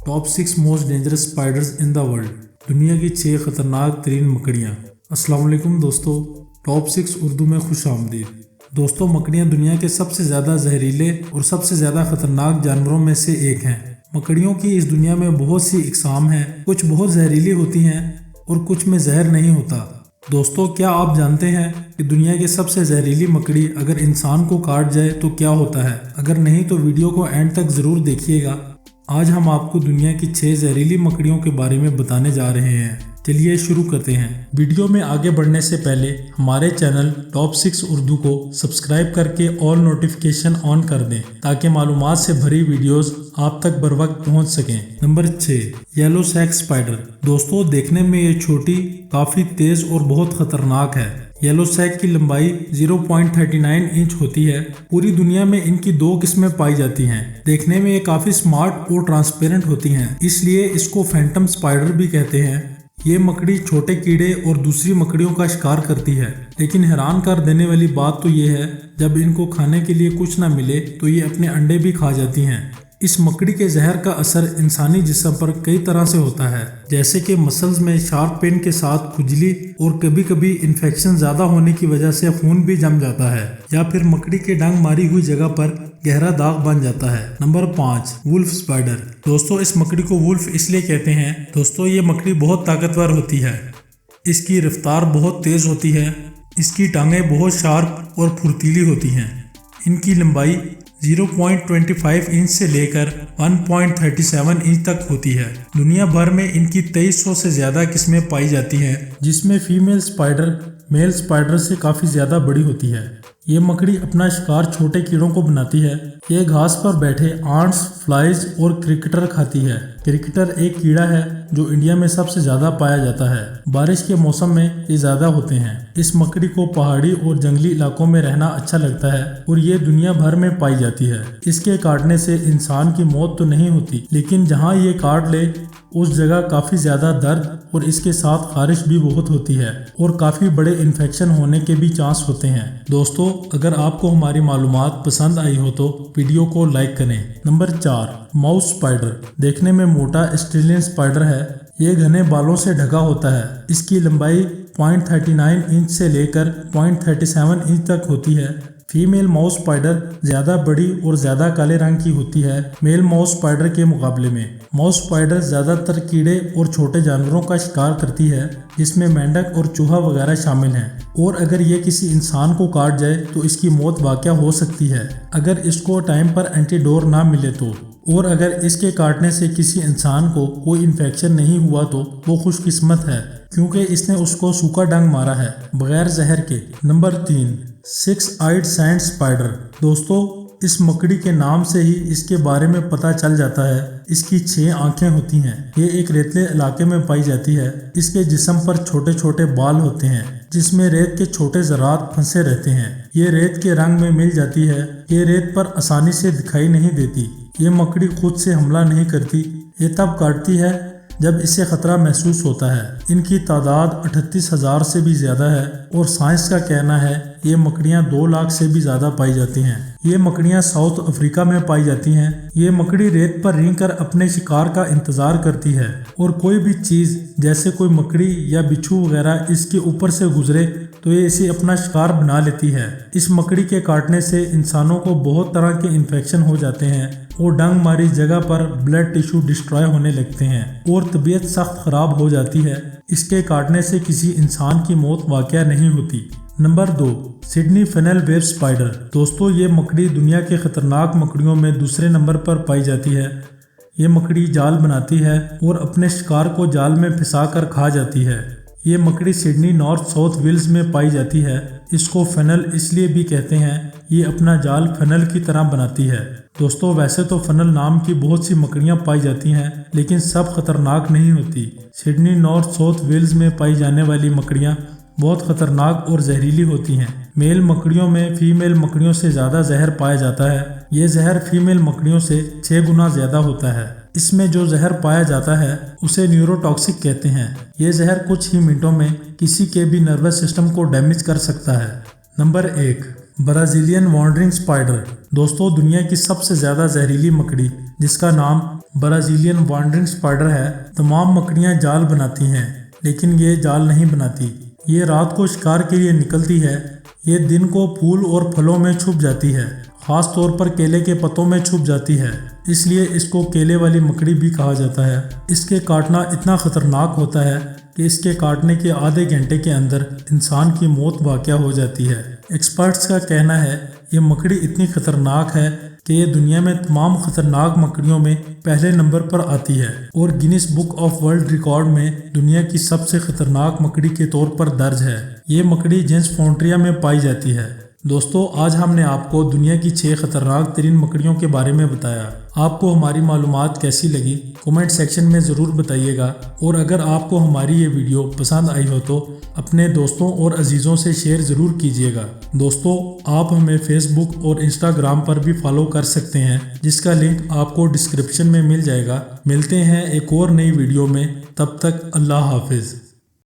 Top 6 most dangerous spiders in the world. दुनिया की 6 खतरनाक तरीन मकड़ियाँ। अस्सलाम वालेकुम दोस्तों, टॉप 6 उर्दू में खुश आमदीद। दोस्तों, मकड़ियाँ दुनिया के सबसे ज़्यादा जहरीले और सबसे ज़्यादा खतरनाक जानवरों में से एक हैं। मकड़ियों की इस दुनिया में बहुत सी इकसाम हैं। कुछ बहुत जहरीली होती हैं और कुछ में जहर नहीं होता। दोस्तों, क्या आप जानते हैं कि दुनिया की सबसे जहरीली मकड़ी अगर इंसान को काट जाए तो क्या होता है? अगर नहीं तो वीडियो को एंड तक ज़रूर देखिएगा। आज हम आपको दुनिया की 6 जहरीली मकड़ियों के बारे में बताने जा रहे हैं। चलिए शुरू करते हैं। वीडियो में आगे बढ़ने से पहले हमारे चैनल टॉप 6 उर्दू को सब्सक्राइब करके ऑल नोटिफिकेशन ऑन कर दें ताकि मालूमात से भरी वीडियोस आप तक बर वक्त पहुँच सकें। Number 6, yellow sac spider. दोस्तों, देखने में ये छोटी, काफ़ी तेज़ और बहुत खतरनाक है। येलो सैक की लंबाई 0.39 इंच होती है। पूरी दुनिया में इनकी 2 किस्में पाई जाती हैं। देखने में ये काफ़ी स्मार्ट और ट्रांसपेरेंट होती हैं, इसलिए इसको फैंटम स्पाइडर भी कहते हैं। ये मकड़ी छोटे कीड़े और दूसरी मकड़ियों का शिकार करती है, लेकिन हैरान कर देने वाली बात तो ये है, जब इनको खाने के लिए कुछ ना मिले तो ये अपने अंडे भी खा जाती हैं। इस मकड़ी के जहर का असर इंसानी जिस्म पर कई तरह से होता है, जैसे कि मसल्स में शार्प पेन के साथ खुजली और कभी कभी इन्फेक्शन ज़्यादा होने की वजह से खून भी जम जाता है, या फिर मकड़ी के डंक मारी हुई जगह पर गहरा दाग बन जाता है। Number 5, wolf spider. दोस्तों, इस मकड़ी को वुल्फ इसलिए कहते हैं। दोस्तों, ये मकड़ी बहुत ताकतवर होती है। इसकी रफ्तार बहुत तेज़ होती है। इसकी टांगें बहुत शार्प और फुर्तीली होती हैं। इनकी लंबाई 0.25 इंच से लेकर 1.37 इंच तक होती है। दुनिया भर में इनकी 2300 से ज़्यादा किस्में पाई जाती हैं, जिसमें फीमेल स्पाइडर मेल स्पाइडर से काफ़ी ज़्यादा बड़ी होती है। ये मकड़ी अपना शिकार छोटे कीड़ों को बनाती है। ये घास पर बैठे आंट्स, फ्लाइज और क्रिकेटर खाती है। क्रिकेटर एक कीड़ा है जो इंडिया में सबसे ज़्यादा पाया जाता है। बारिश के मौसम में ये ज़्यादा होते हैं। इस मकड़ी को पहाड़ी और जंगली इलाकों में रहना अच्छा लगता है और ये दुनिया भर में पाई जाती है। इसके काटने से इंसान की मौत तो नहीं होती, लेकिन जहाँ ये काट ले उस जगह काफ़ी ज़्यादा दर्द और इसके साथ खारिश भी बहुत होती है और काफ़ी बड़े इन्फेक्शन होने के भी चांस होते हैं। दोस्तों, अगर आपको हमारी मालूमात पसंद आई हो तो वीडियो को लाइक करें। Number 4, mouse spider. देखने में मोटा ऑस्ट्रेलियन स्पाइडर है। ये घने बालों से ढका होता है। इसकी लंबाई 0.39 इंच से लेकर 0.37 इंच तक होती है। फीमेल माउस स्पाइडर ज़्यादा बड़ी और ज़्यादा काले रंग की होती है मेल माउस स्पाइडर के मुकाबले में। माउस स्पाइडर ज़्यादातर कीड़े और छोटे जानवरों का शिकार करती है, जिसमें मेंढक और चूहा वगैरह शामिल हैं। और अगर ये किसी इंसान को काट जाए तो इसकी मौत वाक़या हो सकती है, अगर इसको टाइम पर एंटीडोर ना मिले तो। और अगर इसके काटने से किसी इंसान को कोई इन्फेक्शन नहीं हुआ तो वो खुशकिस्मत है, क्योंकि इसने उसको सूखा डंक मारा है बगैर जहर के। नंबर 3, 6 आइड सैंड स्पाइडर। दोस्तों, इस मकड़ी के नाम से ही इसके बारे में पता चल जाता है। इसकी 6 आंखें होती हैं। ये एक रेतले इलाके में पाई जाती है। इसके जिस्म पर छोटे छोटे बाल होते हैं, जिसमें रेत के छोटे ज़रात फंसे रहते हैं। ये रेत के रंग में मिल जाती है। ये रेत पर आसानी से दिखाई नहीं देती। ये मकड़ी खुद से हमला नहीं करती। ये तब काटती है जब इसे खतरा महसूस होता है। इनकी तादाद 38,000 से भी ज़्यादा है और साइंस का कहना है ये मकड़ियाँ 2 लाख से भी ज़्यादा पाई जाती हैं। ये मकड़ियाँ साउथ अफ्रीका में पाई जाती हैं। ये मकड़ी रेत पर रेंग कर अपने शिकार का इंतज़ार करती है और कोई भी चीज़ जैसे कोई मकड़ी या बिच्छू वगैरह इसके ऊपर से गुजरे तो ये इसे अपना शिकार बना लेती है। इस मकड़ी के काटने से इंसानों को बहुत तरह के इन्फेक्शन हो जाते हैं और डंक मारी जगह पर ब्लड टिश्यू डिस्ट्रॉय होने लगते हैं और तबीयत सख्त ख़राब हो जाती है। इसके काटने से किसी इंसान की मौत वाक़या नहीं होती। Number 2, Sydney funnel web spider. दोस्तों, ये मकड़ी दुनिया के ख़तरनाक मकड़ियों में दूसरे नंबर पर पाई जाती है। ये मकड़ी जाल बनाती है और अपने शिकार को जाल में फंसा कर खा जाती है। ये मकड़ी सिडनी नॉर्थ साउथ वेल्स में पाई जाती है। इसको फेनल इसलिए भी कहते हैं, ये अपना जाल फेनल की तरह बनाती है। दोस्तों, वैसे तो फेनल नाम की बहुत सी मकड़ियाँ पाई जाती हैं, लेकिन सब खतरनाक नहीं होती। सिडनी नॉर्थ साउथ वेल्स में पाई जाने वाली मकड़ियाँ बहुत खतरनाक और जहरीली होती हैं। मेल मकड़ियों में फीमेल मकड़ियों से ज़्यादा जहर पाया जाता है। ये जहर फीमेल मकड़ियों से 6 गुना ज़्यादा होता है। इसमें जो जहर पाया जाता है उसे न्यूरोटॉक्सिक कहते हैं। ये जहर कुछ ही मिनटों में किसी के भी नर्वस सिस्टम को डैमेज कर सकता है। Number 1, Brazilian wandering spider. दोस्तों, दुनिया की सबसे ज़्यादा जहरीली मकड़ी जिसका नाम برازیلین وانڈرنگ اسپائڈر ہے۔ تمام مکڑیاں جال بناتی ہیں لیکن یہ جال نہیں بناتی۔ یہ رات کو شکار کے لیے نکلتی ہے۔ یہ دن کو پھول اور پھلوں میں چھپ جاتی ہے، خاص طور پر کیلے کے پتوں میں چھپ جاتی ہے، اس لیے اس کو کیلے والی مکڑی بھی کہا جاتا ہے۔ اس کے کاٹنا اتنا خطرناک ہوتا ہے کہ اس کے کاٹنے کے آدھے گھنٹے کے اندر انسان کی موت واقع ہو جاتی ہے۔ ایکسپرٹس کا کہنا ہے یہ مکڑی اتنی خطرناک ہے کہ یہ دنیا میں تمام خطرناک مکڑیوں میں پہلے نمبر پر آتی ہے اور grains book of world record میں دنیا کی سب سے خطرناک مکڑی کے طور پر درج ہے۔ یہ مکڑی جینس فونٹریا میں پائی جاتی ہے۔ دوستو، آج ہم نے آپ کو دنیا کی 6 خطرناک ترین مکڑیوں کے بارے میں بتایا۔ آپ کو ہماری معلومات کیسی لگی کمنٹ سیکشن میں ضرور بتائیے گا، اور اگر آپ کو ہماری یہ ویڈیو پسند آئی ہو تو اپنے دوستوں اور عزیزوں سے شیئر ضرور کیجیے گا۔ دوستو، آپ ہمیں فیس بک اور انسٹاگرام پر بھی فالو کر سکتے ہیں، جس کا لنک آپ کو ڈسکرپشن میں مل جائے گا۔ ملتے ہیں ایک اور نئی ویڈیو میں، تب تک اللہ حافظ۔